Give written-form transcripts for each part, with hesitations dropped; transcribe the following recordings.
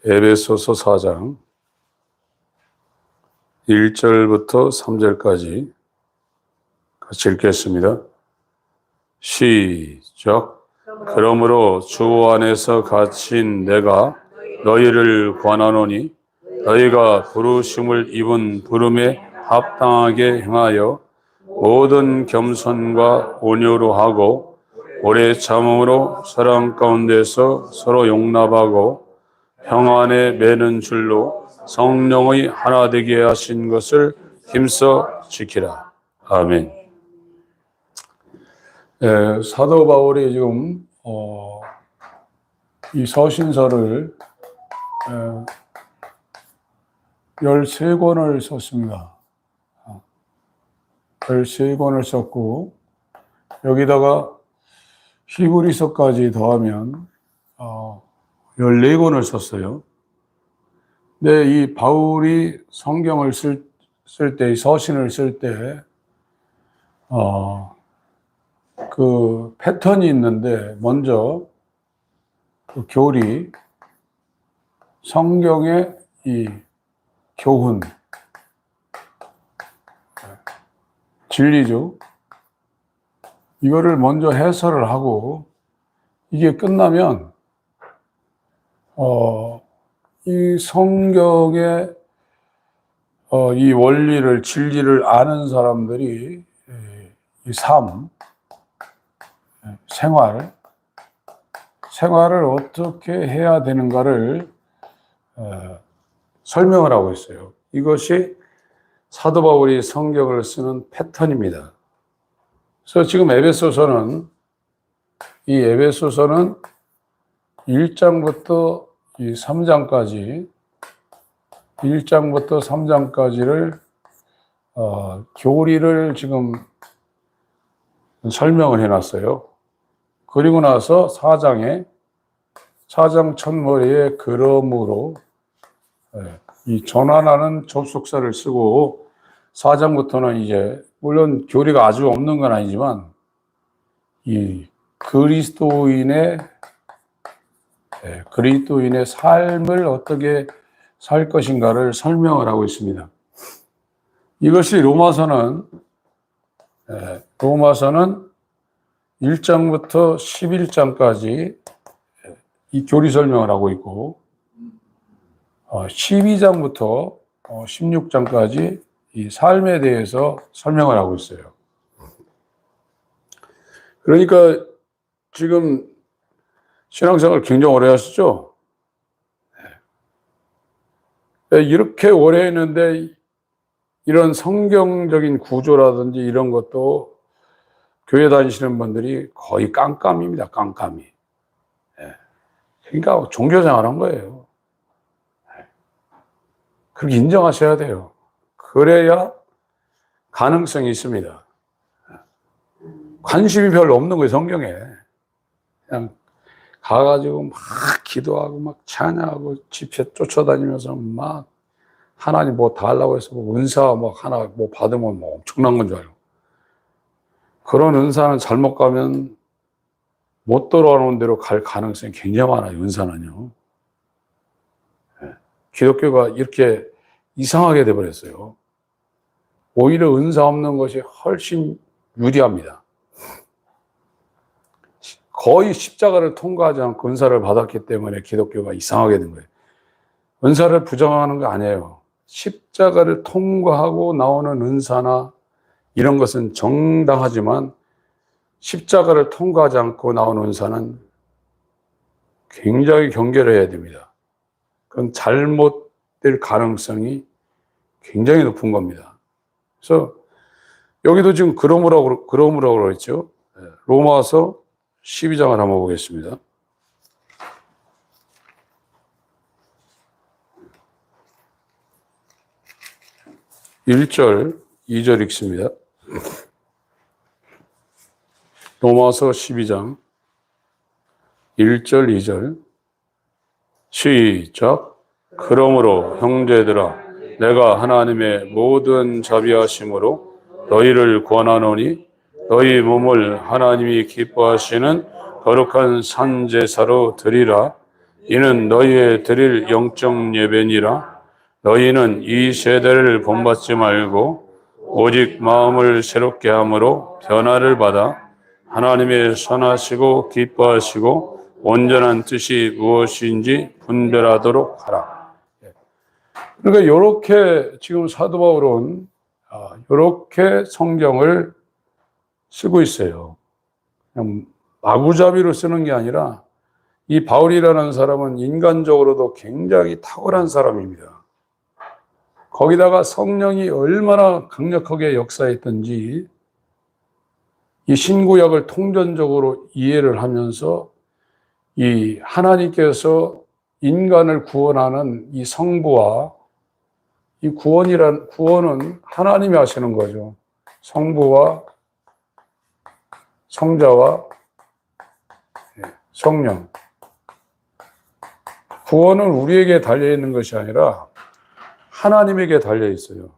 에베소서 4장 1절부터 3절까지 같이 읽겠습니다. 시작. 그러므로 주 안에서 갇힌 내가 너희를 권하노니 너희가 부르심을 입은 부름에 합당하게 행하여 모든 겸손과 온유로 하고 오래 참음으로 사랑 가운데서 서로 용납하고 평안에 매는 줄로 성령의 하나 되게 하신 것을 힘써 지키라. 아멘. 사도 바울이 지금 이 서신서를 13권을 썼습니다. 13권을 썼고 여기다가 히브리서까지 더하면 14권을 썼어요. 근데 이 바울이 성경을 쓸 때, 서신을 쓸 때, 그 패턴이 있는데, 먼저 그 교리, 성경의 이 교훈, 진리죠. 이거를 먼저 해설을 하고, 이게 끝나면, 이 성경의 이 원리를, 진리를 아는 사람들이 이 삶, 생활을 어떻게 해야 되는가를 설명을 하고 있어요. 이것이 사도 바울이 성경을 쓰는 패턴입니다. 그래서 지금 에베소서는 1장부터 이 3장까지, 1장부터 3장까지를 교리를 지금 설명을 해놨어요. 그리고 나서 4장 첫머리에 그러므로 이 전환하는 접속사를 쓰고 4장부터는 이제 물론 교리가 아주 없는 건 아니지만 이 그리스도인의 삶을 어떻게 살 것인가를 설명을 하고 있습니다. 이것이 로마서는 1장부터 11장까지 이 교리 설명을 하고 있고 12장부터 16장까지 이 삶에 대해서 설명을 하고 있어요. 그러니까 지금 신앙생활 굉장히 오래 하시죠? 이렇게 오래 했는데 이런 성경적인 구조라든지 이런 것도 교회 다니시는 분들이 거의 깜깜입니다. 깜깜이. 그러니까 종교생활 한 거예요. 그렇게 인정하셔야 돼요. 그래야 가능성이 있습니다. 관심이 별로 없는 거예요, 성경에. 그냥 가가지고 막 기도하고 막 찬양하고 집회 쫓아다니면서 막 하나님 뭐 다 하려고 해서 뭐 은사 뭐 하나 뭐 받으면 뭐 엄청난 건 줄 알고. 그런 은사는 잘못 가면 못 돌아오는 대로 갈 가능성이 굉장히 많아요, 은사는요. 기독교가 이렇게 이상하게 돼버렸어요. 오히려 은사 없는 것이 훨씬 유리합니다. 거의 십자가를 통과하지 않고 은사를 받았기 때문에 기독교가 이상하게 된 거예요. 은사를 부정하는 거 아니에요. 십자가를 통과하고 나오는 은사나 이런 것은 정당하지만 십자가를 통과하지 않고 나오는 은사는 굉장히 경계를 해야 됩니다. 그건 잘못될 가능성이 굉장히 높은 겁니다. 그래서 여기도 지금 그러므로 그랬죠. 로마서 12장을 한번 보겠습니다. 1절, 2절 읽습니다. 로마서 12장 1절, 2절 시작. 그러므로 형제들아 내가 하나님의 모든 자비하심으로 너희를 권하노니 너희 몸을 하나님이 기뻐하시는 거룩한 산 제사로 드리라. 이는 너희의 드릴 영적 예배니라. 너희는 이 세대를 본받지 말고 오직 마음을 새롭게 함으로 변화를 받아 하나님의 선하시고 기뻐하시고 온전한 뜻이 무엇인지 분별하도록 하라. 그러니까 이렇게 지금 사도 바울은 이렇게 성경을 쓰고 있어요. 그냥 마구잡이로 쓰는 게 아니라 이 바울이라는 사람은 인간적으로도 굉장히 탁월한 사람입니다. 거기다가 성령이 얼마나 강력하게 역사했던지 이 신구약을 통전적으로 이해를 하면서 이 하나님께서 인간을 구원하는 이 성부와 이 구원은 하나님이 하시는 거죠. 성부와 성자와 성령. 구원은 우리에게 달려 있는 것이 아니라 하나님에게 달려 있어요.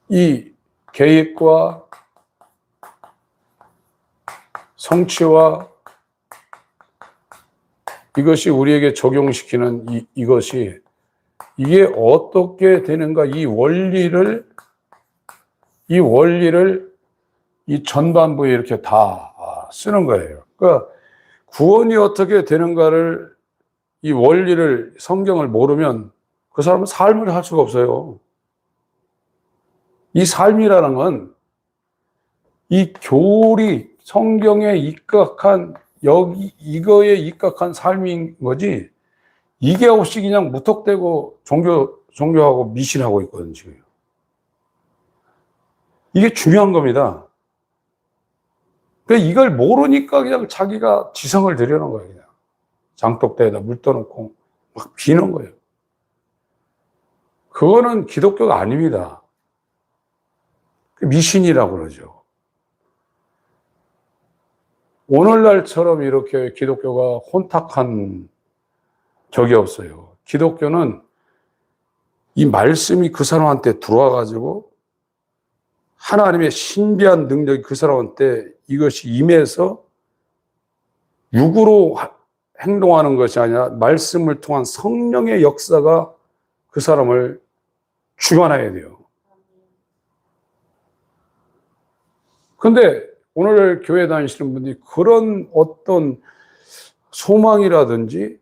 이 계획과 성취와 이것이 우리에게 적용시키는 이게 어떻게 되는가, 이 원리를 이 전반부에 이렇게 다 쓰는 거예요. 그러니까 구원이 어떻게 되는가를, 이 원리를, 성경을 모르면 그 사람은 삶을 할 수가 없어요. 이 삶이라는 건 이 교리, 성경에 입각한, 이거에 입각한 삶인 거지, 이게 없이 그냥 무턱대고 종교하고 미신하고 있거든요, 지금. 이게 중요한 겁니다. 그러니까 이걸 모르니까 그냥 자기가 지성을 들여놓은 거예요, 그냥. 장독대에다 물 떠놓고 막 비는 거예요. 그거는 기독교가 아닙니다. 미신이라고 그러죠. 오늘날처럼 이렇게 기독교가 혼탁한 적이 없어요. 기독교는 이 말씀이 그 사람한테 들어와가지고 하나님의 신비한 능력이 그 사람한테 이것이 임해서 육으로 행동하는 것이 아니라 말씀을 통한 성령의 역사가 그 사람을 주관해야 돼요. 근데 오늘 교회 다니시는 분들이 그런 어떤 소망이라든지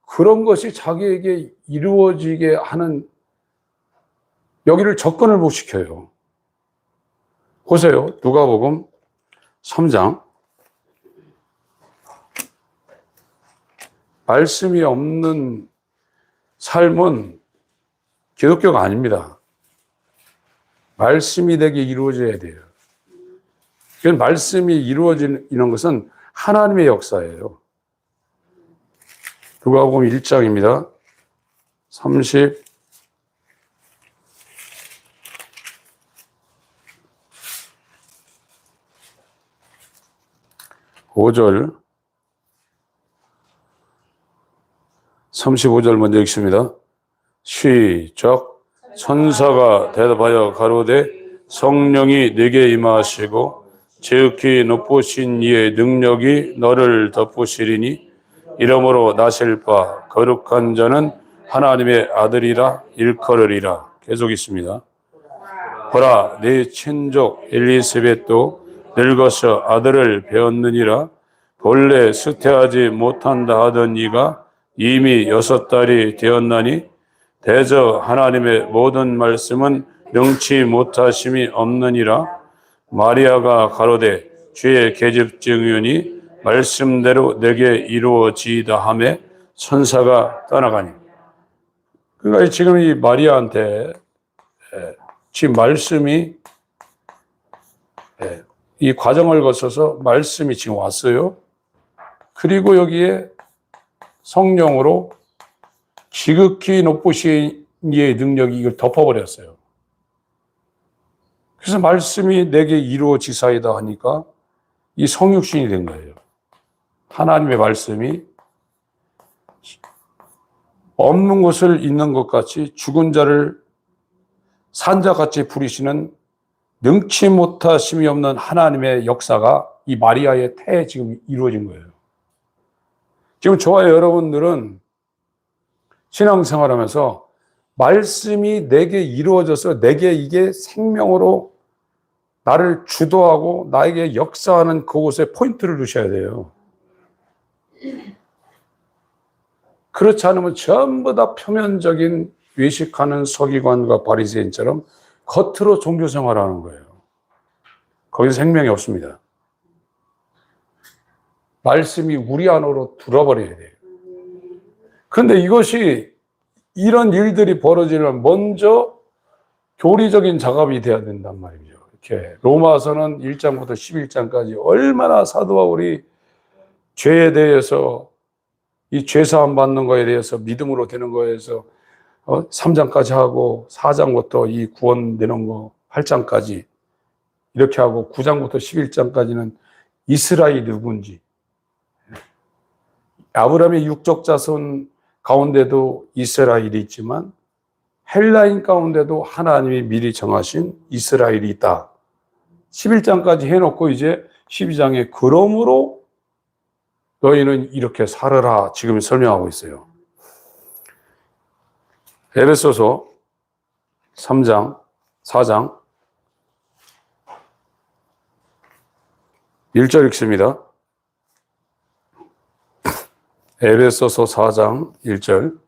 그런 것이 자기에게 이루어지게 하는, 여기를 접근을 못 시켜요. 보세요. 누가복음 3장. 말씀이 없는 삶은 기독교가 아닙니다. 말씀이 되게 이루어져야 돼요. 말씀이 이루어지는 것은 하나님의 역사예요. 누가복음 1장입니다. 35절 먼저 읽습니다. 시작. 천사가 대답하여 가로되 성령이 네게 임하시고 지극히 높으신 이의 능력이 너를 덮으시리니 이러므로 나실 바 거룩한 자는 하나님의 아들이라 일컬으리라. 계속 있습니다. 보라, 네 친족 엘리사벳도 늙어서 아들을 배었느니라. 본래 수태하지 못한다 하던 이가 이미 6달이 되었나니 대저 하나님의 모든 말씀은 능치 못하심이 없느니라. 마리아가 가로되 주의 계집 증언이 말씀대로 내게 이루어지이다 하매 천사가 떠나가니. 그러니까 지금 이 마리아한테 지금 말씀이, 이 과정을 거쳐서 말씀이 지금 왔어요. 그리고 여기에 성령으로 지극히 높으신 이의 능력이 이걸 덮어버렸어요. 그래서 말씀이 내게 이루어지사이다 하니까 이 성육신이 된 거예요. 하나님의 말씀이 없는 것을 있는 것 같이 죽은 자를 산자같이 부리시는 능치 못하심이 없는 하나님의 역사가 이 마리아의 태에 지금 이루어진 거예요. 지금 저와 여러분들은 신앙생활하면서 말씀이 내게 이루어져서 내게 이게 생명으로 나를 주도하고 나에게 역사하는 그곳에 포인트를 두셔야 돼요. 그렇지 않으면 전부 다 표면적인 외식하는 서기관과 바리새인처럼 겉으로 종교 생활하는 거예요. 거기서 생명이 없습니다. 말씀이 우리 안으로 들어버려야 돼요. 그런데 이것이 이런 일들이 벌어지려면 먼저 교리적인 작업이 돼야 된단 말이죠. 이렇게 로마서는 1장부터 11장까지 얼마나 사도 바울이 죄에 대해서 이 죄사함 받는 거에 대해서 믿음으로 되는 거에 대해서 3장까지 하고 4장부터 이 구원되는 거 8장까지 이렇게 하고 9장부터 11장까지는 이스라엘이 누군지, 아브라함의 육적 자손 가운데도 이스라엘이 있지만 헬라인 가운데도 하나님이 미리 정하신 이스라엘이 있다. 11장까지 해놓고 이제 12장에 그러므로 너희는 이렇게 살아라 지금 설명하고 있어요. 에베소서 3장, 4장 1절 읽습니다. 에베소서 4장 1절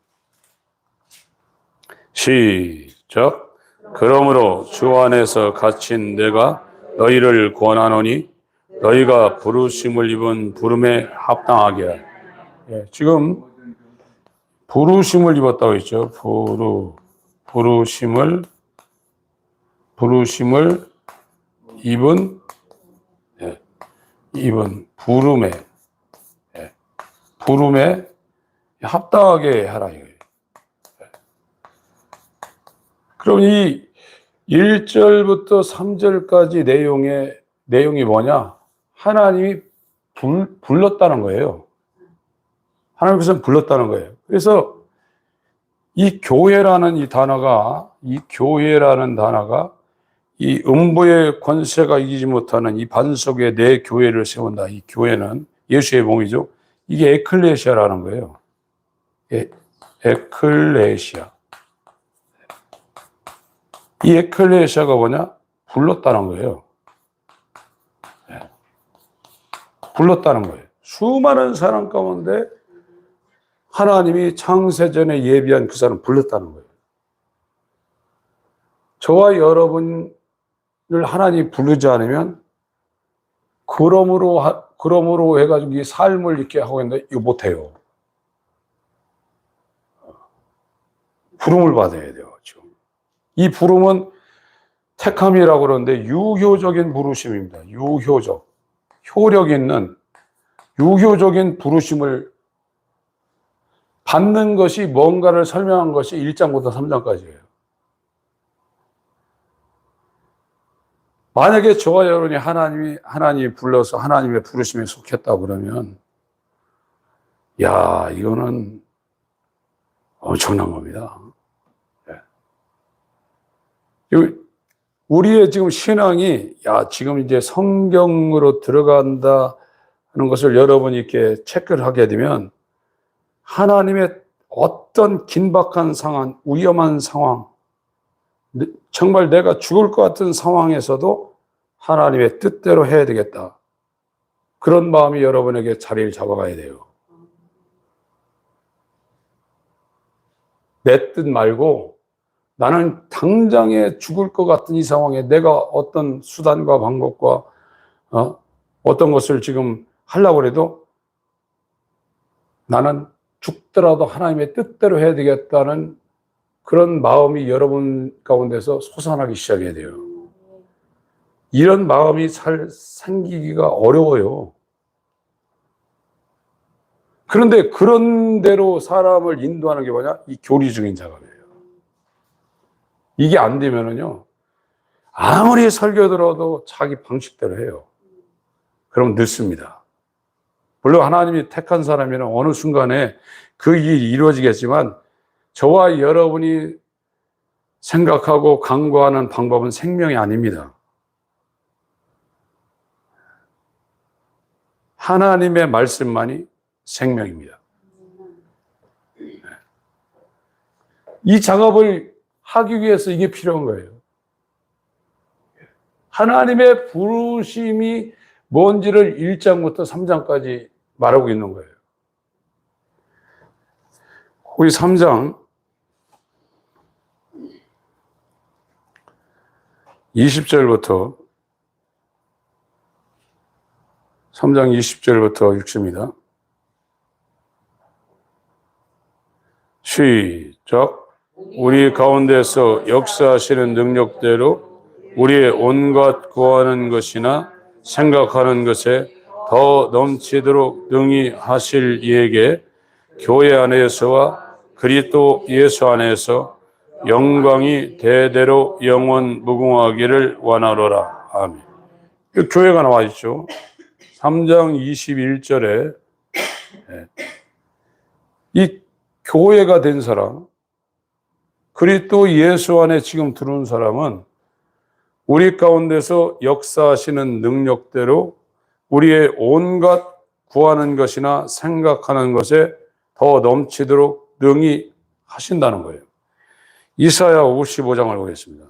시작. 그러므로 주 안에서 갇힌 내가 너희를 권하노니 너희가 부르심을 입은 부름에 합당하게 하라. 지금 부르심을 입었다고 했죠. 부르심을 입은 부름에 합당하게 하라 이거예요. 그럼 이 1절부터 3절까지 내용이 뭐냐? 하나님이 불렀다는 거예요. 하나님께서 불렀다는 거예요. 그래서 이 교회라는 단어가 이 음부의 권세가 이기지 못하는 이 반석에 내 교회를 세운다. 이 교회는 예수의 몸이죠. 이게 에클레시아라는 거예요. 에클레시아. 이 에클레시아가 뭐냐? 불렀다는 거예요. 불렀다는 거예요. 수많은 사람 가운데 하나님이 창세전에 예비한 그 사람 불렀다는 거예요. 저와 여러분을 하나님이 부르지 않으면 그러므로 해가지고 이 삶을 이렇게 하고 있는데 이거 못해요. 부름을 받아야 돼요. 지금. 이 부름은 택함이라고 그러는데 유효적인 부르심입니다. 효력 있는 유효적인 부르심을 받는 것이 뭔가를 설명한 것이 1장부터 3장까지예요. 만약에 저와 여러분이 하나님이 불러서 하나님의 부르심에 속했다 그러면, 이거는 엄청난 겁니다. 우리의 지금 신앙이, 지금 이제 성경으로 들어간다 하는 것을 여러분이 이렇게 체크를 하게 되면, 하나님의 어떤 긴박한 상황, 위험한 상황, 정말 내가 죽을 것 같은 상황에서도 하나님의 뜻대로 해야 되겠다. 그런 마음이 여러분에게 자리를 잡아가야 돼요. 내 뜻 말고 나는 당장에 죽을 것 같은 이 상황에 내가 어떤 수단과 방법과 어떤 것을 지금 하려고 해도 나는 죽더라도 하나님의 뜻대로 해야 되겠다는 그런 마음이 여러분 가운데서 솟아나기 시작해야 돼요. 이런 마음이 생기기가 어려워요. 그런데 그런 대로 사람을 인도하는 게 뭐냐? 이 교리적인 작업이에요. 이게 안 되면은요, 아무리 설교 들어도 자기 방식대로 해요. 그럼 늦습니다. 물론 하나님이 택한 사람이면 어느 순간에 그 일이 이루어지겠지만 저와 여러분이 생각하고 강구하는 방법은 생명이 아닙니다. 하나님의 말씀만이 생명입니다. 이 작업을 하기 위해서 이게 필요한 거예요. 하나님의 부르심이 뭔지를 1장부터 3장까지 말하고 있는 거예요. 거기 3장 20절부터 3장 20절부터 읽습니다. 시작. 우리 가운데서 역사하시는 능력대로 우리의 온갖 구하는 것이나 생각하는 것에 더 넘치도록 능히 하실 이에게 교회 안에서와 그리스도 예수 안에서 영광이 대대로 영원 무궁하기를 원하노라. 아멘. 교회가 나와 있죠. 3장 21절에 이 교회가 된 사람, 그리스도 예수 안에 지금 들어온 사람은 우리 가운데서 역사하시는 능력대로 우리의 온갖 구하는 것이나 생각하는 것에 더 넘치도록 능히 하신다는 거예요. 이사야 55장을 보겠습니다.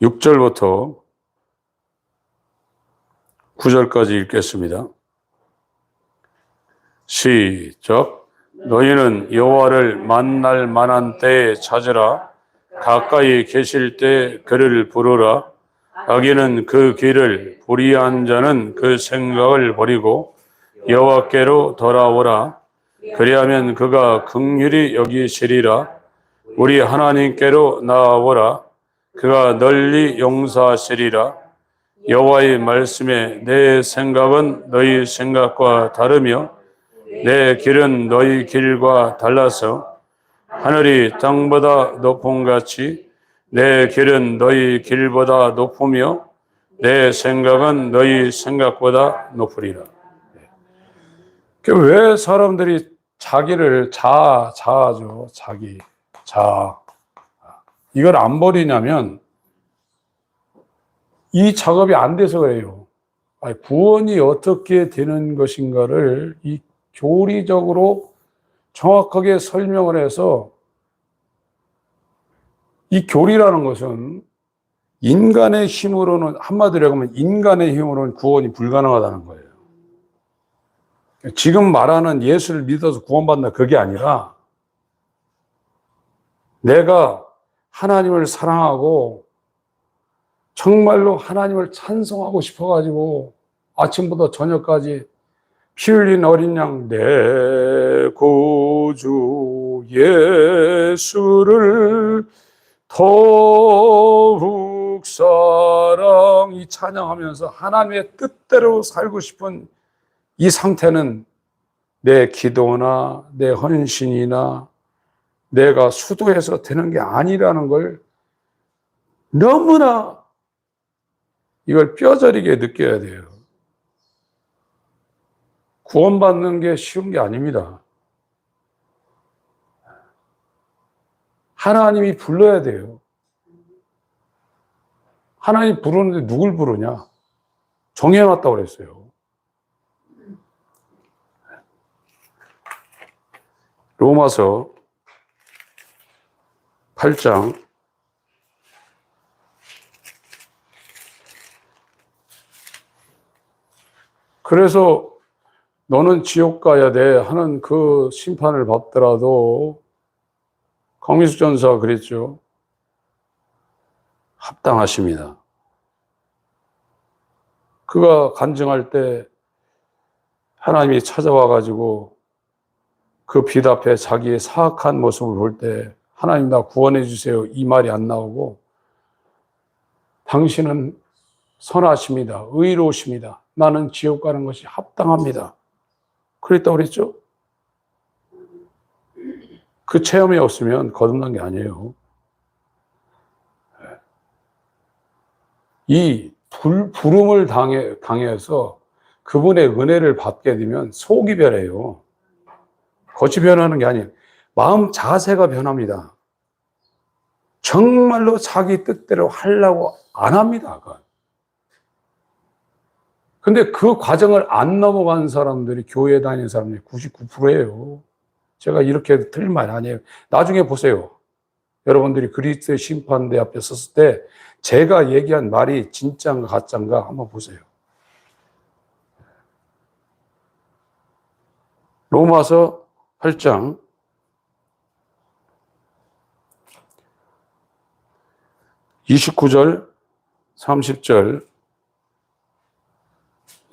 육 절부터 9절까지 읽겠습니다. 시작. 너희는 여호와를 만날 만한 때에 찾으라. 가까이 계실 때 그를 부르라. 악인은 그 길을, 불의한 자는 그 생각을 버리고 여호와께로 돌아오라. 그리하면 그가 긍휼히 여기시리라. 우리 하나님께로 나아오라. 그가 널리 용서하시리라. 여호와의 말씀에 내 생각은 너희 생각과 다르며 내 길은 너희 길과 달라서 하늘이 땅보다 높음같이 내 길은 너희 길보다 높으며 내 생각은 너희 생각보다 높으리라. 왜 사람들이 자기를 자아죠. 자아. 이걸 안 버리냐면 이 작업이 안 돼서 그래요. 구원이 어떻게 되는 것인가를 이 교리적으로 정확하게 설명을 해서, 이 교리라는 것은 인간의 힘으로는, 한마디로 하면 인간의 힘으로는 구원이 불가능하다는 거예요. 지금 말하는 예수를 믿어서 구원받는다, 그게 아니라 내가 하나님을 사랑하고 정말로 하나님을 찬송하고 싶어가지고 아침부터 저녁까지 피 흘린 어린 양 내 구주 예수를 더욱 사랑이 찬양하면서 하나님의 뜻대로 살고 싶은 이 상태는 내 기도나 내 헌신이나 내가 수도해서 되는 게 아니라는 걸 너무나 이걸 뼈저리게 느껴야 돼요. 구원받는 게 쉬운 게 아닙니다. 하나님이 불러야 돼요. 하나님 부르는데 누굴 부르냐? 정해놨다고 그랬어요. 로마서 8장 '그래서 너는 지옥 가야 돼' 하는 그 심판을 받더라도, 강민수 전사가 그랬죠. 합당하십니다. 그가 간증할 때 하나님이 찾아와 가지고 그 빛 앞에 자기의 사악한 모습을 볼 때 하나님 나 구원해 주세요 이 말이 안 나오고, 당신은 선하십니다. 의로우십니다. 나는 지옥 가는 것이 합당합니다. 그랬다고 그랬죠? 그 체험이 없으면 거듭난 게 아니에요. 이 부름을 당해서 그분의 은혜를 받게 되면 속이 변해요. 겉이 변하는 게 아니에요. 마음 자세가 변합니다. 정말로 자기 뜻대로 하려고 안 합니다. 근데 그 과정을 안 넘어간 사람들이 교회 다니는 사람들이 99%예요. 제가 이렇게 틀린 말 아니에요. 나중에 보세요. 여러분들이 그리스도의 심판대 앞에 섰을 때 제가 얘기한 말이 진짜인가 가짜인가 한번 보세요. 로마서 8장 29절 30절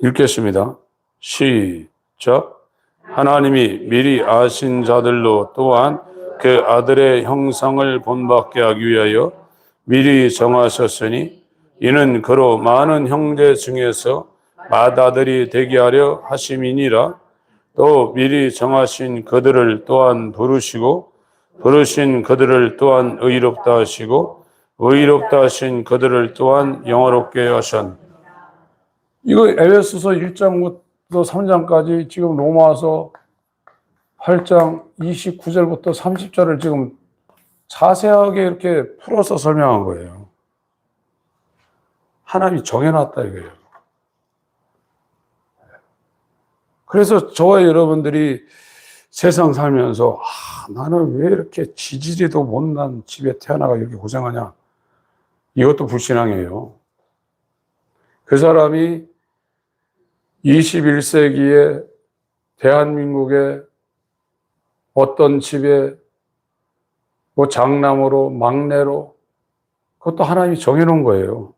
읽겠습니다. 시작. 하나님이 미리 아신 자들로 또한 그 아들의 형상을 본받게 하기 위하여 미리 정하셨으니 이는 그로 많은 형제 중에서 맏아들이 되게 하려 하심이니라. 또 미리 정하신 그들을 또한 부르시고 부르신 그들을 또한 의롭다 하시고 의롭다 하신 그들을 또한 영화롭게 하셨. 이거 에베소서 1장부터 3장까지 지금 로마서 8장 29절부터 30절을 지금 자세하게 이렇게 풀어서 설명한 거예요. 하나님이 정해놨다 이거예요. 그래서 저와 여러분들이 세상 살면서 나는 왜 이렇게 지지리도 못난 집에 태어나가 이렇게 고생하냐. 이것도 불신앙이에요. 그 사람이 21세기에 대한민국의 어떤 집에 뭐 장남으로 막내로 그것도 하나님이 정해놓은 거예요.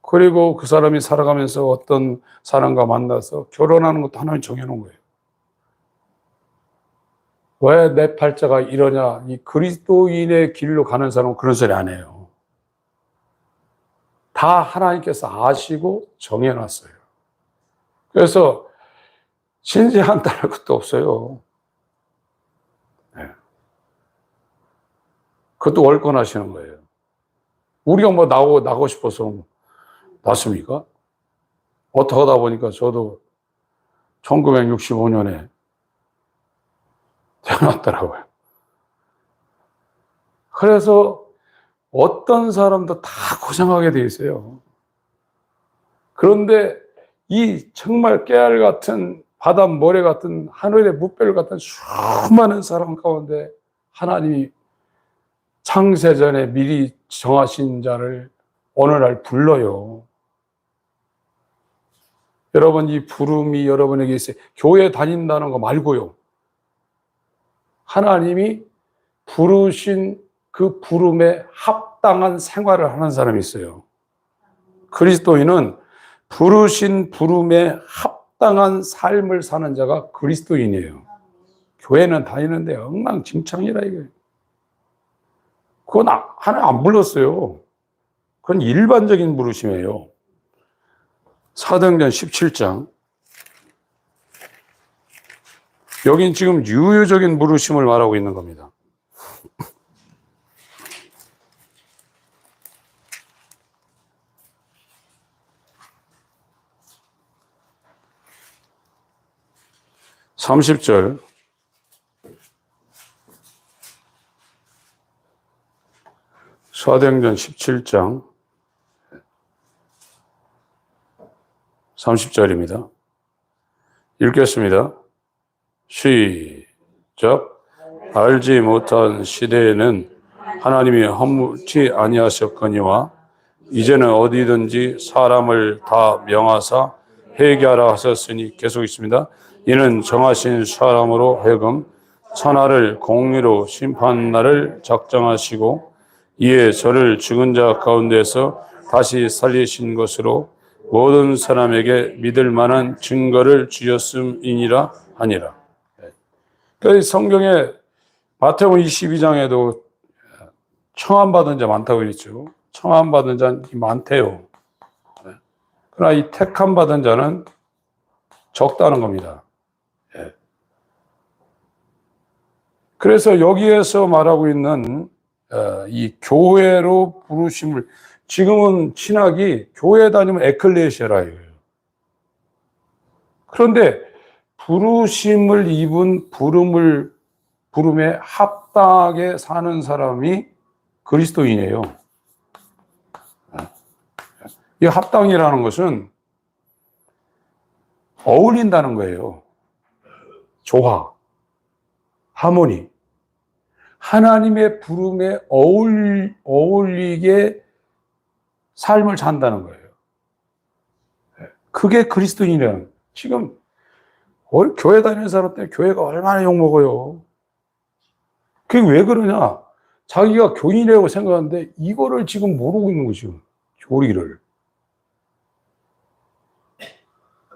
그리고 그 사람이 살아가면서 어떤 사람과 만나서 결혼하는 것도 하나님이 정해놓은 거예요. 왜 내 팔자가 이러냐? 이 그리스도인의 길로 가는 사람은 그런 소리 안 해요. 다 하나님께서 아시고 정해놨어요. 그래서 신세한다는 것도 없어요. 네. 그것도 월권하시는 거예요. 우리가 뭐 나고 싶어서 났습니까? 어떻게 하다 보니까 저도 1965년에 태어났더라고요. 그래서 어떤 사람도 다 고생하게 돼 있어요. 그런데 이 정말 깨알 같은 바닷모래 같은 하늘의 무별 같은 수많은 사람 가운데 하나님이 창세전에 미리 정하신 자를 어느 날 불러요. 여러분, 이 부름이 여러분에게 있어요. 교회 다닌다는 거 말고요. 하나님이 부르신 그 부름에 합당한 생활을 하는 사람이 있어요. 그리스도인은 부르신 부름에 합당한 삶을 사는 자가 그리스도인이에요. 교회는 다니는데 엉망진창이라 이거예요. 그건 하나님 안 불렀어요. 그건 일반적인 부르심이에요. 사도행전 17장. 여긴 지금 유효적인 부르심을 말하고 있는 겁니다. (30절) 사도행전 17장 30절입니다. 읽겠습니다. 시작. 알지 못한 시대에는 하나님이 허물지 아니하셨거니와 이제는 어디든지 사람을 다 명하사 회개하라 하셨으니, 계속 있습니다. 이는 정하신 사람으로 하여금 천하를 공의로 심판 날을 작정하시고 이에 저를 죽은 자 가운데서 다시 살리신 것으로 모든 사람에게 믿을 만한 증거를 주셨음이니라 하니라. 그러니까 성경에 마태복음 22장에도 청함받은 자 많다고 그랬죠. 청함받은 자는 많대요. 그러나 이 택함받은 자는 적다는 겁니다. 그래서 여기에서 말하고 있는 이 교회로 부르심을, 지금은 신학이 교회 다니면 에클레시아라 이거예요. 그런데 부르심을 입은 부름에 합당하게 사는 사람이 그리스도인이에요. 이 합당이라는 것은 어울린다는 거예요. 조화, 하모니. 하나님의 부름에 어울리게 삶을 산다는 거예요. 그게 그리스도인이라는 거예요. 지금 교회 다니는 사람 때문에 교회가 얼마나 욕먹어요. 그게 왜 그러냐? 자기가 교인이라고 생각하는데 이거를 지금 모르고 있는 거죠. 교리를.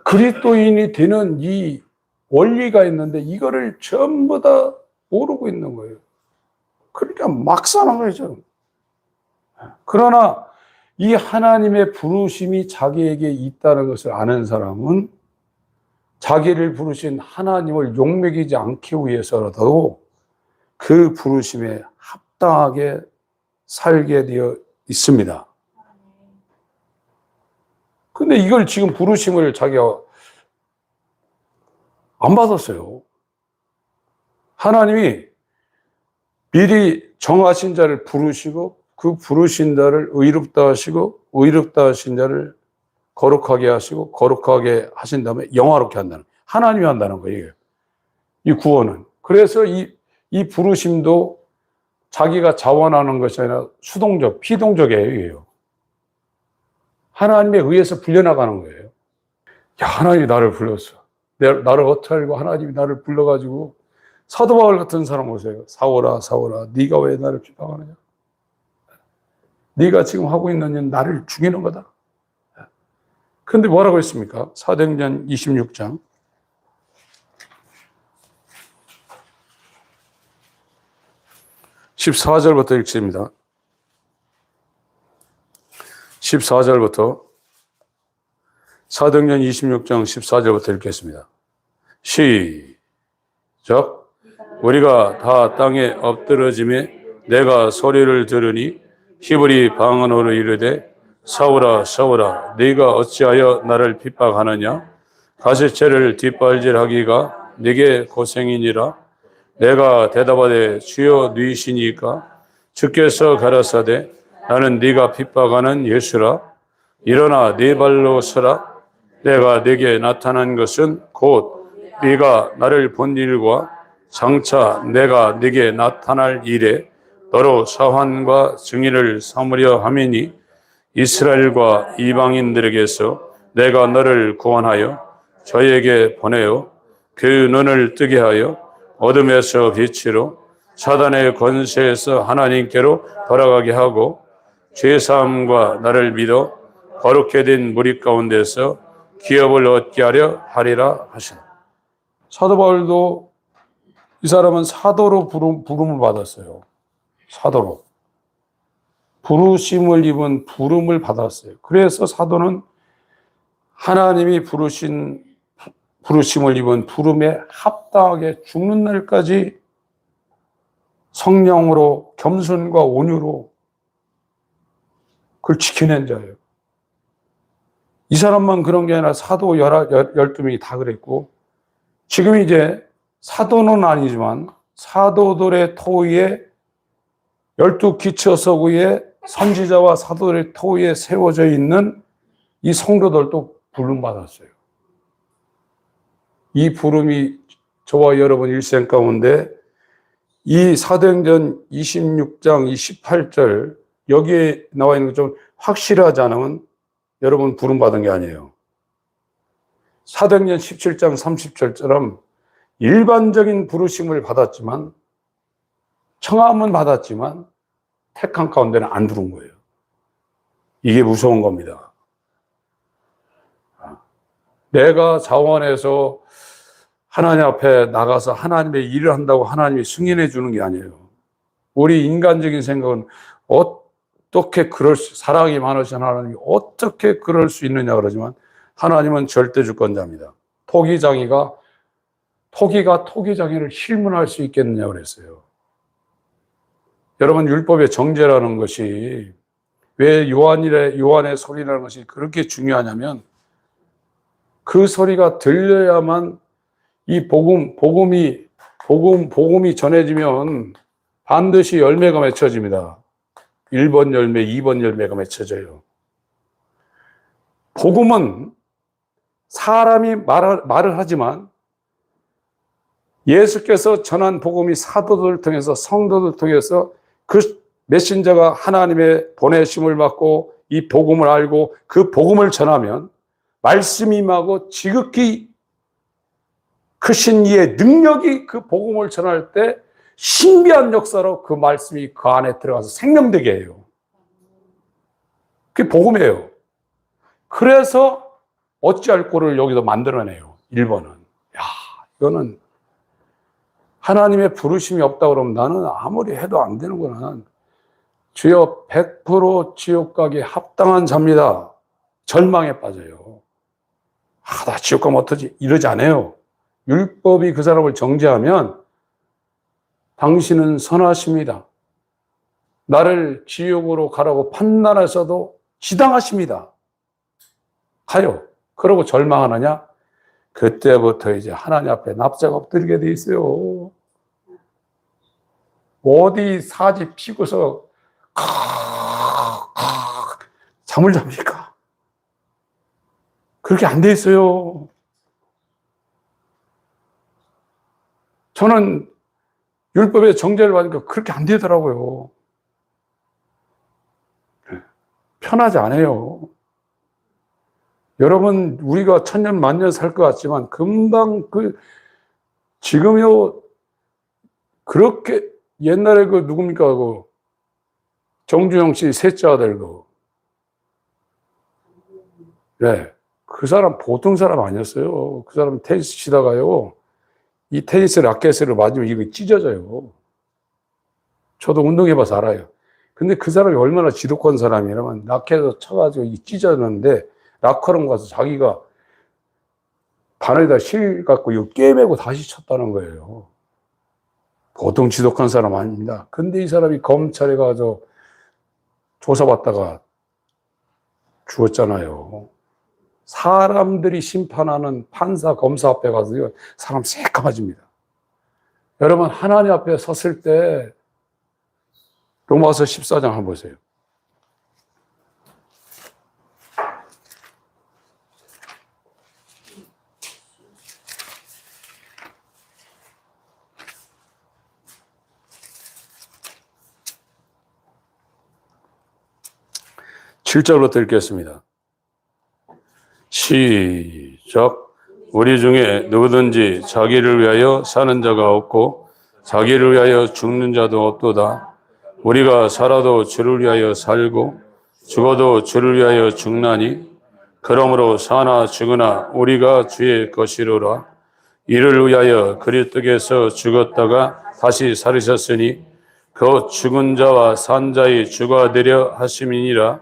그리스도인이 되는 이 원리가 있는데 이거를 전부 다 모르고 있는 거예요. 그러니까 막 사는 거죠. 그러나 이 하나님의 부르심이 자기에게 있다는 것을 아는 사람은 자기를 부르신 하나님을 욕먹이지 않기 위해서라도 그 부르심에 합당하게 살게 되어 있습니다. 근데 이걸 지금 부르심을 자기가 안 받았어요. 하나님이 미리 정하신 자를 부르시고 그 부르신 자를 의롭다 하시고 의롭다 하신 자를 거룩하게 하시고 거룩하게 하신 다음에 영화롭게 한다는 거예요. 하나님이 한다는 거예요. 이 구원은. 그래서 이 부르심도 자기가 자원하는 것이 아니라 수동적, 피동적이에요. 하나님에 의해서 불려나가는 거예요. 야, 하나님이 나를 불렀어. 나를 어떻게 알고 하나님이 나를 불러가지고 사도 바울 같은 사람 오세요. 사오라, 사오라, 네가 왜 나를 비방하느냐? 네가 지금 하고 있는 일은 나를 죽이는 거다. 그런데 뭐라고 했습니까? 사도행전 26장 14절부터 읽습니다. 14절부터 사도행전 26장 14절부터 읽겠습니다. 시작. 우리가 다 땅에 엎드러짐에 내가 소리를 들으니 히브리 방언으로 이르되 사울아 사울아 네가 어찌하여 나를 핍박하느냐? 가시체를 뒷발질하기가 네게 고생이니라. 내가 대답하되 주여 누이시니까? 주께서 가라사대 나는 네가 핍박하는 예수라. 일어나 네 발로 서라. 내가 네게 나타난 것은 곧 네가 나를 본 일과 장차 내가 네게 나타날 일에 너로 사환과 증인을 삼으려 함이니 이스라엘과 이방인들에게서 내가 너를 구원하여 저에게 보내어 그 눈을 뜨게 하여 어둠에서 빛으로 사단의 권세에서 하나님께로 돌아가게 하고 죄사함과 나를 믿어 거룩해 된 무리 가운데서 기업을 얻게 하려 하리라 하시나. 사도 바울도 이 사람은 사도로 부름을 받았어요. 사도로. 부르심을 입은 부름을 받았어요. 그래서 사도는 하나님이 부르심을 입은 부름에 합당하게 죽는 날까지 성령으로 겸손과 온유로 그걸 지켜낸 자예요. 이 사람만 그런 게 아니라 사도 12명이 다 그랬고, 지금 이제 사도는 아니지만 사도들의 토위에 12기초석 위에 선지자와 사도들의 토위에 세워져 있는 이 성도들도 부름받았어요. 이 부름이 저와 여러분 일생 가운데 이 사도행전 26장 28절 여기에 나와 있는 게 좀 확실하지 않으면 여러분 부름받은 게 아니에요. 사도행전 17장 30절처럼 일반적인 부르심을 받았지만 청함은 받았지만 택한 가운데는 안 들어온 거예요. 이게 무서운 겁니다. 내가 자원해서 하나님 앞에 나가서 하나님의 일을 한다고 하나님이 승인해 주는 게 아니에요. 우리 인간적인 생각은 어떻게 사랑이 많으신 하나님이 어떻게 그럴 수 있느냐 그러지만 하나님은 절대 주권자입니다. 토기장이가 토기장이를 실문할 수 있겠느냐 그랬어요. 여러분, 율법의 정죄라는 것이 왜 요한의 소리라는 것이 그렇게 중요하냐면 그 소리가 들려야만 이 복음이 전해지면 반드시 열매가 맺혀집니다. 1번 열매, 2번 열매가 맺혀져요. 복음은 사람이 말을 하지만 예수께서 전한 복음이 사도들을 통해서 성도들을 통해서 그 메신저가 하나님의 보내심을 받고 이 복음을 알고 그 복음을 전하면 말씀이 임하고 지극히 크신 이의 능력이 그 복음을 전할 때 신비한 역사로 그 말씀이 그 안에 들어가서 생명되게 해요. 그게 복음이에요. 그래서 어찌할 꼴을 여기서 만들어내요. 1번은. 야, 이거는 하나님의 부르심이 없다 그러면 나는 아무리 해도 안 되는구나. 주여 100% 지옥 가기에 합당한 자입니다. 절망에 빠져요. 나 지옥 가면 어떡하지? 이러지 않아요. 율법이 그 사람을 정죄하면 당신은 선하십니다. 나를 지옥으로 가라고 판단하셔도 지당하십니다. 가요. 그러고 절망하느냐? 그때부터 이제 하나님 앞에 납작 엎드리게 돼 있어요. 어디 사지 피고서 잠을 잡니까? 그렇게 안 돼 있어요. 저는 율법의 정죄를 받으니까 그렇게 안 되더라고요. 편하지 않아요. 여러분, 우리가 천년 만년 살 것 같지만 금방 지금요 그렇게 옛날에 누굽니까 정주영 씨 셋째 아들 네, 그 사람 보통 사람 아니었어요. 그 사람 테니스 치다가요 이 테니스 라켓을 맞으면 이거 찢어져요. 저도 운동해봐서 알아요. 근데 그 사람이 얼마나 지독한 사람이라면 라켓을 쳐가지고 찢어졌는데 라커룸 가서 자기가 바늘에다 실 갖고 이거 꿰매고 다시 쳤다는 거예요. 보통 지독한 사람 아닙니다. 근데 이 사람이 검찰에 가서 조사받다가 죽었잖아요. 사람들이 심판하는 판사, 검사 앞에 가서 사람 새까매집니다. 여러분, 하나님 앞에 섰을 때 로마서 14장 한번 보세요. 7절부터 읽겠습니다. 시작. 우리 중에 누구든지 자기를 위하여 사는 자가 없고 자기를 위하여 죽는 자도 없도다. 우리가 살아도 주를 위하여 살고 죽어도 주를 위하여 죽나니 그러므로 사나 죽으나 우리가 주의 것이로라. 이를 위하여 그리스도께서 죽었다가 다시 살으셨으니 그 죽은 자와 산 자의 주가 되려 하심이니라.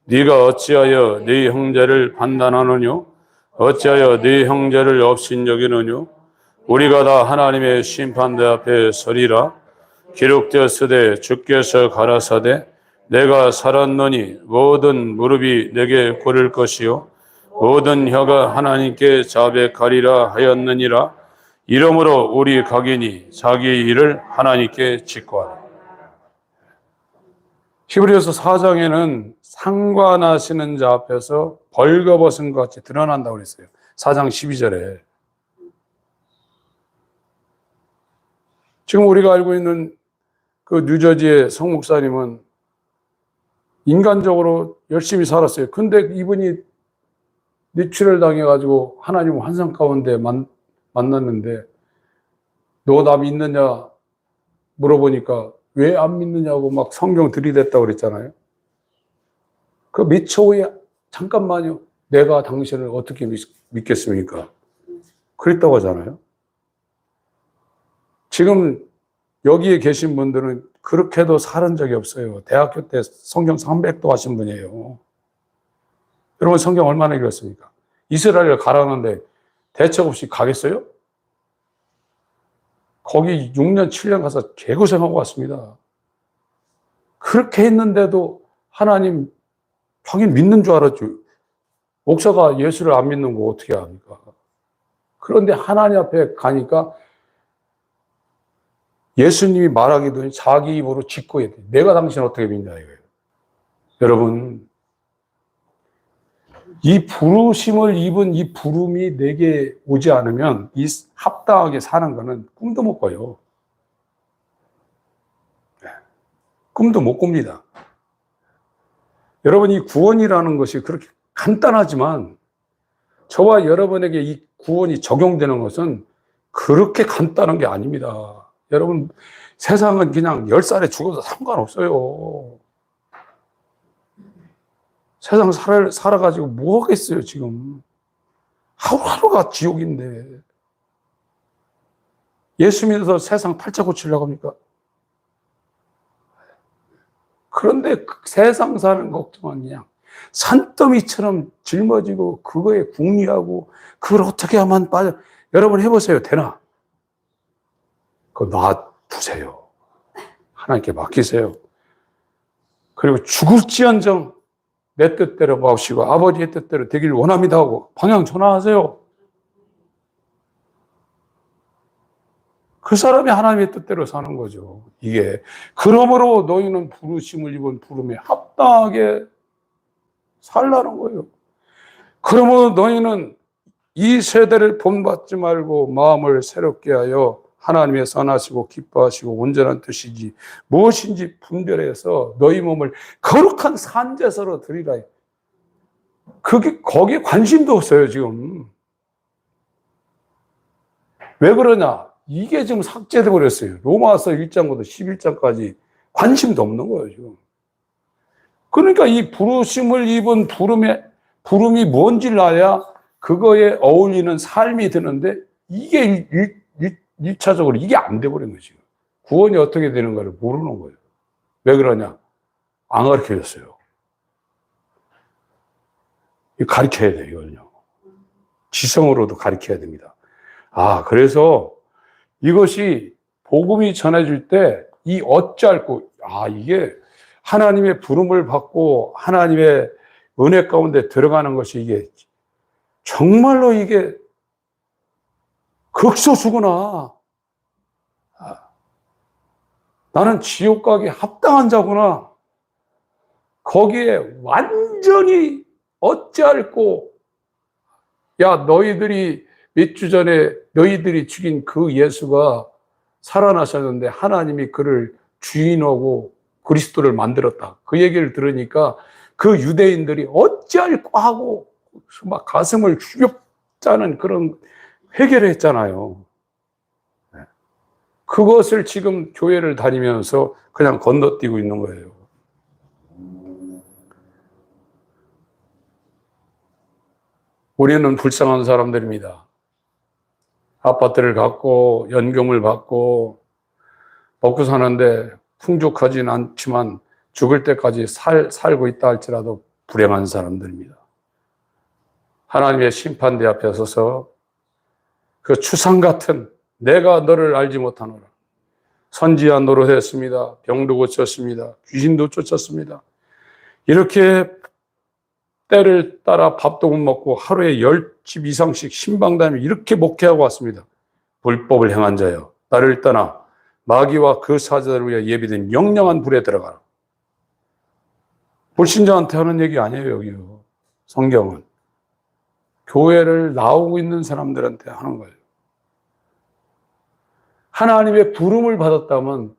네가 어찌하여 네 형제를 판단하느뇨? 어찌하여 네 형제를 업신여기느뇨? 우리가 다 하나님의 심판대 앞에 서리라. 기록되었으되 주께서 가라사대 내가 살았노니 모든 무릎이 내게 꿇을 것이요 모든 혀가 하나님께 자백하리라 하였느니라. 이러므로 우리 각인이 자기 일을 하나님께 직고하라. 히브리서 4장에는 상관하시는 자 앞에서 벌거벗은 것 같이 드러난다고 그랬어요. 4장 12절에. 지금 우리가 알고 있는 그 뉴저지의 성 목사님은 인간적으로 열심히 살았어요. 근데 이분이 뇌출을 당해가지고 하나님 환상 가운데 만났는데 너 나 믿느냐 물어보니까 왜 안 믿느냐고 막 성경 들이댔다고 그랬잖아요. 그 몇 초 후에 잠깐만요. 내가 당신을 어떻게 믿겠습니까? 그랬다고 하잖아요. 지금 여기에 계신 분들은 그렇게도 살은 적이 없어요. 대학교 때 성경 300도 하신 분이에요. 여러분 성경 얼마나 읽었습니까? 이스라엘을 가라는데 대책 없이 가겠어요? 거기 6년, 7년 가서 개고생하고 왔습니다. 그렇게 했는데도 하나님 하긴 믿는 줄 알았죠. 목사가 예수를 안 믿는 거 어떻게 합니까? 그런데 하나님 앞에 가니까 예수님이 말하기도 자기 입으로 짓고야 돼. 내가 당신을 어떻게 믿냐 이거예요. 여러분, 이 부르심을 입은 이 부름이 내게 오지 않으면 이 합당하게 사는 거는 꿈도 못 꿔요. 꿈도 못 꿉니다. 여러분, 이 구원이라는 것이 그렇게 간단하지만 저와 여러분에게 이 구원이 적용되는 것은 그렇게 간단한 게 아닙니다. 여러분, 세상은 그냥 10살에 죽어도 상관없어요. 세상 살아가지고 뭐 하겠어요, 지금. 하루하루가 지옥인데. 예수 믿어서 세상 팔자 고치려고 합니까? 그런데 세상 사는 걱정은 그냥 산더미처럼 짊어지고 그거에 궁리하고 그걸 어떻게 하면 빠져. 여러분 해보세요. 되나? 그거 놔두세요. 하나님께 맡기세요. 그리고 죽을지언정 내 뜻대로 마옵시고 아버지의 뜻대로 되길 원합니다 하고 방향 전환하세요. 그 사람이 하나님의 뜻대로 사는 거죠. 이게 그러므로 너희는 부르심을 입은 부름에 합당하게 살라는 거예요. 그러므로 너희는 이 세대를 본받지 말고 마음을 새롭게 하여 하나님의 선하시고 기뻐하시고 온전한 뜻이지 무엇인지 분별해서 너희 몸을 거룩한 산제사로 드리라. 거기에 관심도 없어요, 지금. 왜 그러냐? 이게 지금 삭제돼 버렸어요. 로마서 1장부터 11장까지 관심도 없는 거예요, 지금. 그러니까 이 부르심을 입은 부름이 뭔지를 알아야 그거에 어울리는 삶이 드는데 이게 1차적으로 이게 안 돼 버린 거죠. 구원이 어떻게 되는가를 모르는 거예요. 왜 그러냐? 안 가르쳐 줬어요. 가르쳐야 돼요, 이걸요. 지성으로도 가르쳐야 됩니다. 그래서 이것이 복음이 전해질 때 이 어찌할고 이게 하나님의 부름을 받고 하나님의 은혜 가운데 들어가는 것이 이게 정말로 이게 극소수구나. 나는 지옥 가기 합당한 자구나. 거기에 완전히 어찌할고 너희들이 몇 주 전에 너희들이 죽인 그 예수가 살아나셨는데 하나님이 그를 주인하고 그리스도를 만들었다. 그 얘기를 들으니까 그 유대인들이 어찌할꼬 하고 막 가슴을 휘겹자는 그런 회개를 했잖아요. 그것을 지금 교회를 다니면서 그냥 건너뛰고 있는 거예요. 우리는 불쌍한 사람들입니다. 아파트를 갖고 연금을 받고 먹고 사는데 풍족하진 않지만 죽을 때까지 살고 있다 할지라도 불행한 사람들입니다. 하나님의 심판대 앞에 서서 그 추상 같은 내가 너를 알지 못하노라. 선지자 노릇했습니다. 병도 고쳤습니다. 귀신도 쫓았습니다. 이렇게 때를 따라 밥도 못 먹고 하루에 10집 이상씩 신방다니며 이렇게 목회하고 왔습니다. 불법을 행한 자여 나를 떠나 마귀와 그 사자들을 위해 예비된 영영한 불에 들어가라. 불신자한테 하는 얘기 아니에요, 여기요. 성경은. 교회를 나오고 있는 사람들한테 하는 거예요. 하나님의 부름을 받았다면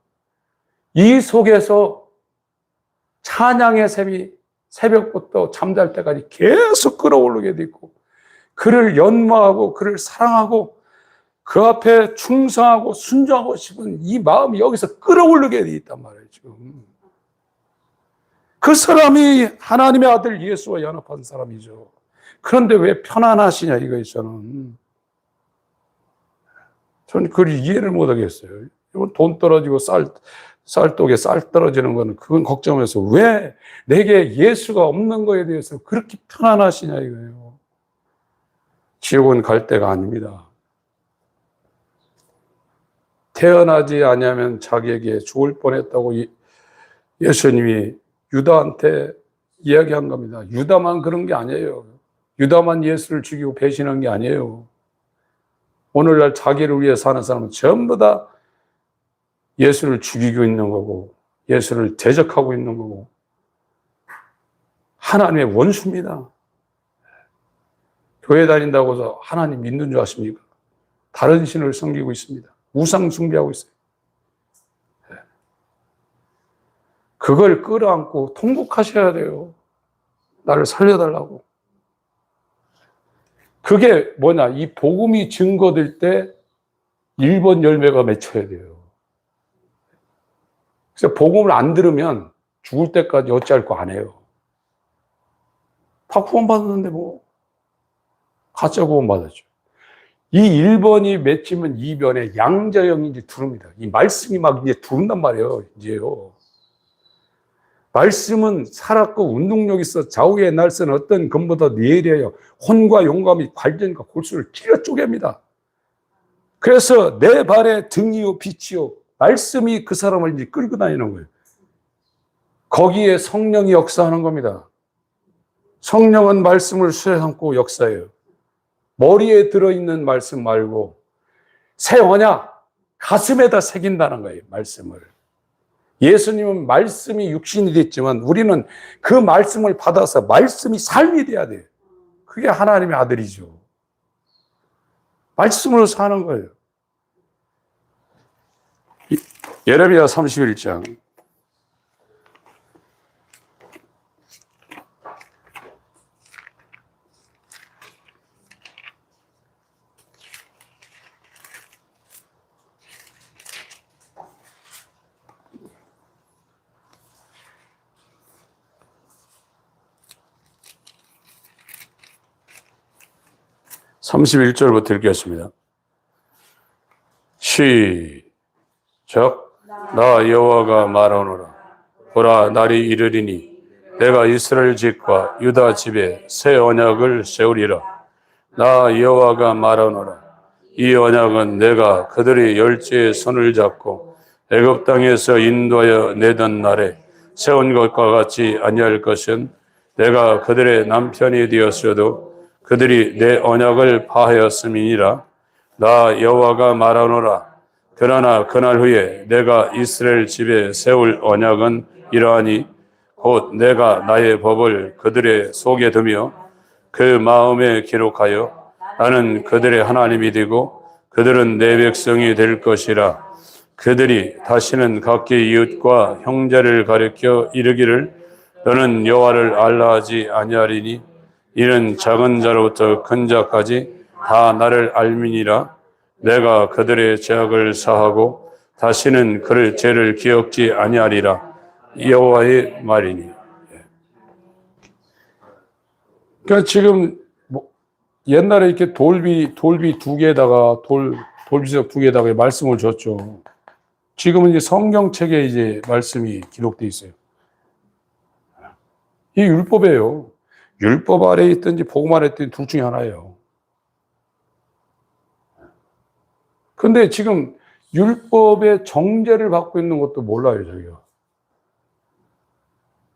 이 속에서 찬양의 샘이 새벽부터 잠잘 때까지 계속 끌어오르게 돼 있고 그를 연모하고 그를 사랑하고 그 앞에 충성하고 순종하고 싶은 이 마음이 여기서 끌어오르게 돼 있단 말이에요, 지금. 그 사람이 하나님의 아들 예수와 연합한 사람이죠. 그런데 왜 편안하시냐 이거예요, 저는. 저는 그걸 이해를 못 하겠어요. 이건 돈 떨어지고 쌀독에 쌀 떨어지는 거는 그건 걱정해서 왜 내게 예수가 없는 거에 대해서 그렇게 편안하시냐 이거예요. 지옥은 갈 데가 아닙니다. 태어나지 아니하면 자기에게 죽을 뻔했다고 예수님이 유다한테 이야기한 겁니다. 유다만 그런 게 아니에요. 유다만 예수를 죽이고 배신한 게 아니에요. 오늘날 자기를 위해 사는 사람은 전부 다 예수를 죽이고 있는 거고, 예수를 대적하고 있는 거고, 하나님의 원수입니다. 교회 다닌다고 해서 하나님 믿는 줄 아십니까? 다른 신을 섬기고 있습니다. 우상 숭배하고 있어요. 그걸 끌어안고 통곡하셔야 돼요. 나를 살려달라고. 그게 뭐냐? 이 복음이 증거될 때 1번 열매가 맺혀야 돼요. 그래서 복음을 안 들으면 죽을 때까지 어찌할 거 안 해요. 다 구원받았는데 뭐 가짜 구원받았죠. 이 1번이 맺히면 2번에 양자형이 이제 두릅니다. 이 말씀이 막 이제 두른단 말이에요. 이제요. 말씀은 살았고 운동력 있어 좌우의 날선 어떤 검보다 예리해요. 혼과 용감이 관전과 골수를 찔러 쪼갭니다. 그래서 내 발에 등이요 빛이요 말씀이 그 사람을 이제 끌고 다니는 거예요. 거기에 성령이 역사하는 겁니다. 성령은 말씀을 수에 삼고 역사해요. 머리에 들어있는 말씀 말고 새 언약 가슴에다 새긴다는 거예요. 말씀을. 예수님은 말씀이 육신이 됐지만 우리는 그 말씀을 받아서 말씀이 삶이 돼야 돼요. 그게 하나님의 아들이죠. 말씀으로 사는 거예요. 예레미야 31장 31절부터 읽겠습니다. 시작. 나 여호와가 말하노라. 보라, 날이 이르리니 내가 이스라엘 집과 유다 집에 새 언약을 세우리라. 나 여호와가 말하노라. 이 언약은 내가 그들의 열조의 손을 잡고 애굽 땅에서 인도하여 내던 날에 세운 것과 같이 아니할 것은 내가 그들의 남편이 되었어도 그들이 내 언약을 파하였음이니라. 나 여호와가 말하노라. 그러나 그날 후에 내가 이스라엘 집에 세울 언약은 이러하니 곧 내가 나의 법을 그들의 속에 두며 그 마음에 기록하여 나는 그들의 하나님이 되고 그들은 내 백성이 될 것이라. 그들이 다시는 각기 이웃과 형제를 가리켜 이르기를 너는 여호와를 알라 하지 아니하리니 이는 작은 자로부터 큰 자까지 다 나를 알미니라. 내가 그들의 죄악을 사하고 다시는 그를 죄를 기억지 아니하리라. 여호와의 말이니. 그러니까 지금 뭐 옛날에 이렇게 돌비 두 개에다가 돌비석 두 개에다가 말씀을 줬죠. 지금은 이제 성경책에 이제 말씀이 기록돼 있어요. 이 율법이에요. 율법 아래에 있든지 복음 아래에 있든지 둘 중에 하나예요. 근데 지금 율법의 정죄를 받고 있는 것도 몰라요, 저희가.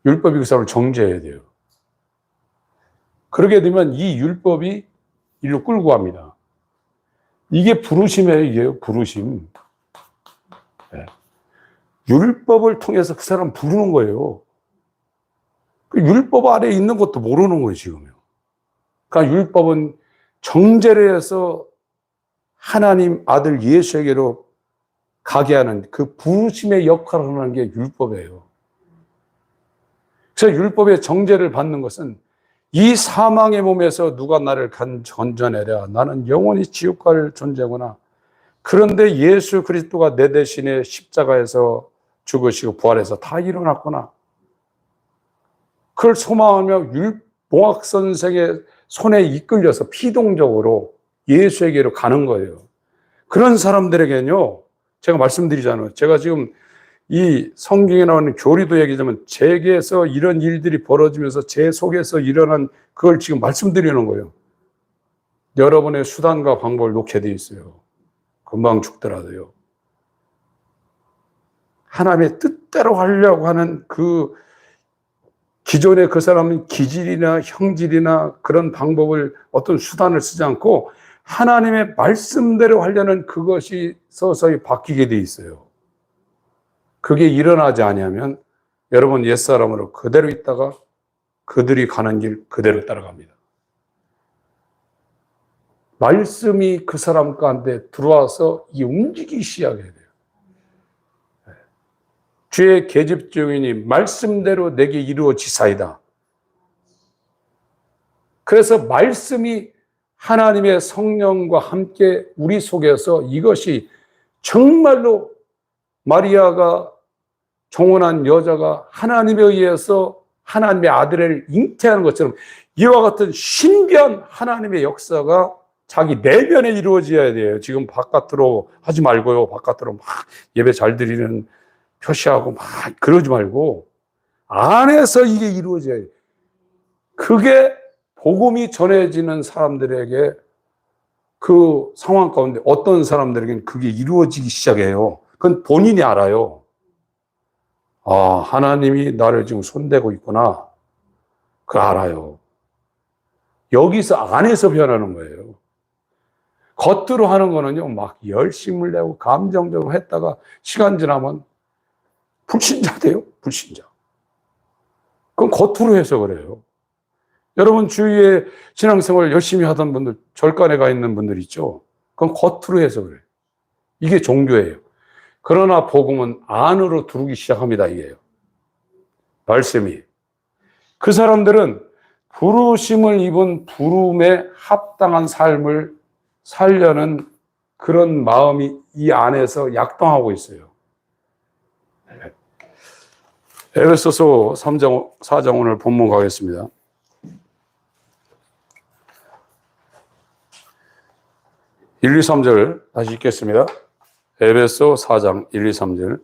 율법이 그 사람을 정죄해야 돼요. 그러게 되면 이 율법이 일로 끌고 갑니다. 이게 부르심이에요, 이게요, 부르심. 네. 율법을 통해서 그 사람 부르는 거예요. 그 율법 아래에 있는 것도 모르는 거예요, 지금요. 그러니까 율법은 정죄를 해서 하나님 아들 예수에게로 가게 하는 그 부르심의 역할을 하는 게 율법이에요. 그래서 율법의 정죄를 받는 것은 이 사망의 몸에서 누가 나를 건져내랴. 나는 영원히 지옥 갈 존재구나. 그런데 예수 그리스도가 내 대신에 십자가에서 죽으시고 부활해서 다 일어났구나. 그걸 소망하며 율법학 선생의 손에 이끌려서 피동적으로 예수에게로 가는 거예요. 그런 사람들에게는요, 제가 말씀드리잖아요. 제가 지금 이 성경에 나오는 교리도 얘기하자면 제게서 이런 일들이 벌어지면서 제 속에서 일어난 그걸 지금 말씀드리는 거예요. 여러분의 수단과 방법을 놓게 돼 있어요. 금방 죽더라도요. 하나님의 뜻대로 하려고 하는 그 기존에 그 사람은 기질이나 형질이나 그런 방법을 어떤 수단을 쓰지 않고 하나님의 말씀대로 하려는 그것이 서서히 바뀌게 돼 있어요. 그게 일어나지 아니하면 여러분 옛사람으로 그대로 있다가 그들이 가는 길 그대로 따라갑니다. 말씀이 그 사람 가운데 들어와서 이 움직이기 시작해야 돼요. 주의 계집 증인이 말씀대로 내게 이루어지사이다. 그래서 말씀이 하나님의 성령과 함께 우리 속에서 이것이 정말로 마리아가 정혼한 여자가 하나님에 의해서 하나님의 아들을 잉태하는 것처럼 이와 같은 신비한 하나님의 역사가 자기 내면에 이루어져야 돼요. 지금 바깥으로 하지 말고요. 바깥으로 막 예배 잘 드리는 표시하고 막 그러지 말고 안에서 이게 이루어져야 돼요. 그게 복음이 전해지는 사람들에게 그 상황 가운데 어떤 사람들에게는 그게 이루어지기 시작해요. 그건 본인이 알아요. 아, 하나님이 나를 지금 손대고 있구나. 그거 알아요. 여기서 안에서 변하는 거예요. 겉으로 하는 거는요, 막 열심을 내고 감정적으로 했다가 시간 지나면 불신자 돼요, 불신자. 그건 겉으로 해서 그래요. 여러분 주위에 신앙생활 열심히 하던 분들, 절간에 가 있는 분들 있죠? 그건 겉으로 해서 그래요. 이게 종교예요. 그러나 복음은 안으로 들어오기 시작합니다, 이게요. 말씀이. 그 사람들은 부르심을 입은 부름에 합당한 삶을 살려는 그런 마음이 이 안에서 약동하고 있어요. 에베소서 3장, 4장 오늘 본문 가겠습니다. 1, 2, 3절 다시 읽겠습니다. 에베소 4장 1, 2, 3절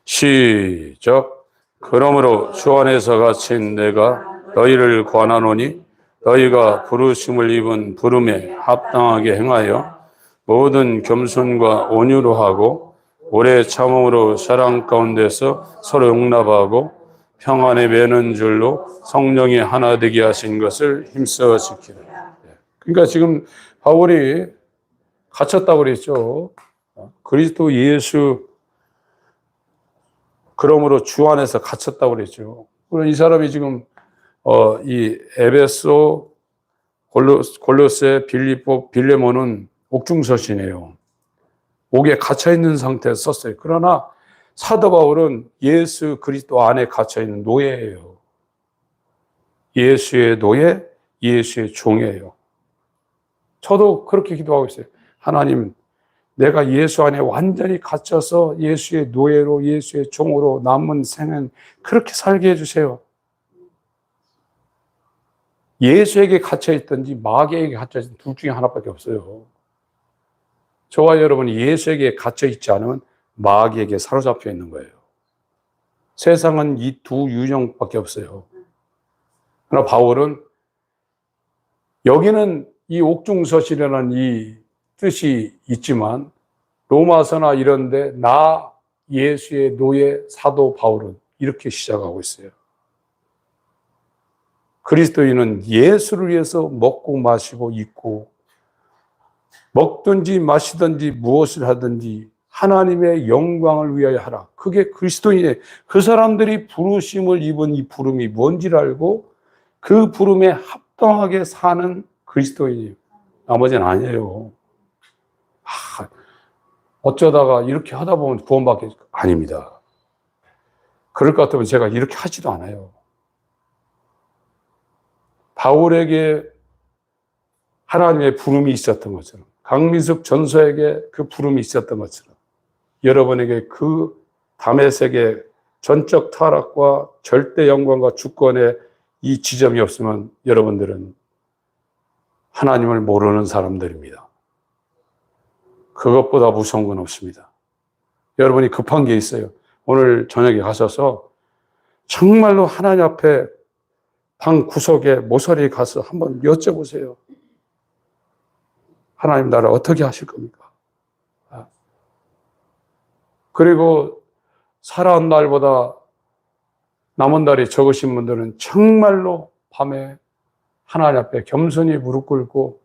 시작. 그러므로 주 안에서 갇힌 내가 너희를 권하노니 너희가 부르심을 입은 부름에 합당하게 행하여 모든 겸손과 온유로 하고 오래 참음으로 사랑 가운데서 서로 용납하고 평안에 매는 줄로 성령이 하나 되게 하신 것을 힘써 지키라. 그러니까 지금 바울이 갇혔다고 그랬죠. 그리스도 예수, 그러므로 주 안에서 갇혔다고 그랬죠. 그럼 이 사람이 지금 이 에베소, 골로새, 빌립보, 빌레몬은 옥중서신이에요. 옥에 갇혀 있는 상태에서 썼어요. 그러나 사도 바울은 예수 그리스도 안에 갇혀 있는 노예예요. 예수의 노예, 예수의 종이에요. 저도 그렇게 기도하고 있어요. 하나님, 내가 예수 안에 완전히 갇혀서 예수의 노예로, 예수의 종으로 남은 생은 그렇게 살게 해주세요. 예수에게 갇혀있든지 마귀에게 갇혀있든 둘 중에 하나밖에 없어요. 저와 여러분이 예수에게 갇혀있지 않으면 마귀에게 사로잡혀 있는 거예요. 세상은 이 두 유형밖에 없어요. 그러나 바울은 여기는 이 옥중서실이라는 이 뜻이 있지만 로마서나 이런데 나 예수의 노예 사도 바울은 이렇게 시작하고 있어요. 그리스도인은 예수를 위해서 먹고 마시고 입고 먹든지 마시든지 무엇을 하든지 하나님의 영광을 위하여 하라. 그게 그리스도인의 그 사람들이 부르심을 입은 이 부름이 뭔지를 알고 그 부름에 합당하게 사는 그리스도인이에요. 나머지는 아니에요. 어쩌다가 이렇게 하다 보면 구원받게 아닙니다. 그럴 것 같으면 제가 이렇게 하지도 않아요. 바울에게 하나님의 부름이 있었던 것처럼 강민숙 전서에게 그 부름이 있었던 것처럼 여러분에게 그 다메섹의 전적 타락과 절대 영광과 주권의 이 지점이 없으면 여러분들은 하나님을 모르는 사람들입니다. 그것보다 무서운 건 없습니다. 여러분이 급한 게 있어요. 오늘 저녁에 가셔서 정말로 하나님 앞에 방 구석에 모서리에 가서 한번 여쭤보세요. 하나님 나를 어떻게 하실 겁니까? 그리고 살아온 날보다 남은 날이 적으신 분들은 정말로 밤에 하나님 앞에 겸손히 무릎 꿇고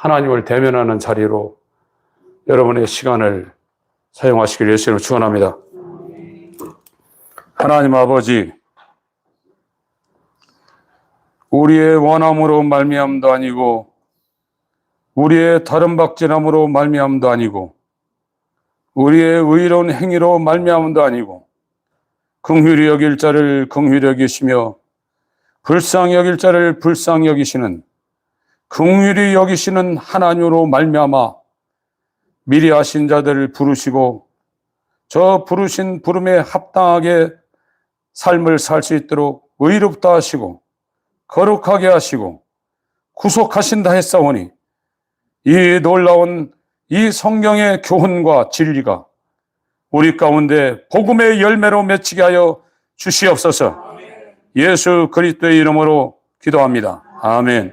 하나님을 대면하는 자리로 여러분의 시간을 사용하시기를 예수님으로 축원합니다. 하나님 아버지, 우리의 원함으로 말미암도 아니고 우리의 다른 박진함으로 말미암도 아니고 우리의 의로운 행위로 말미암도 아니고 긍휼히 여길 자를 긍휼히 여기시며 불쌍히 여길 자를 불쌍히 여기시는 긍휼히 여기시는 하나님으로 말미암아 미리 하신 자들을 부르시고 저 부르신 부름에 합당하게 삶을 살 수 있도록 의롭다 하시고 거룩하게 하시고 구속하신다 했사오니 이 놀라운 이 성경의 교훈과 진리가 우리 가운데 복음의 열매로 맺히게 하여 주시옵소서. 예수 그리스도의 이름으로 기도합니다. 아멘.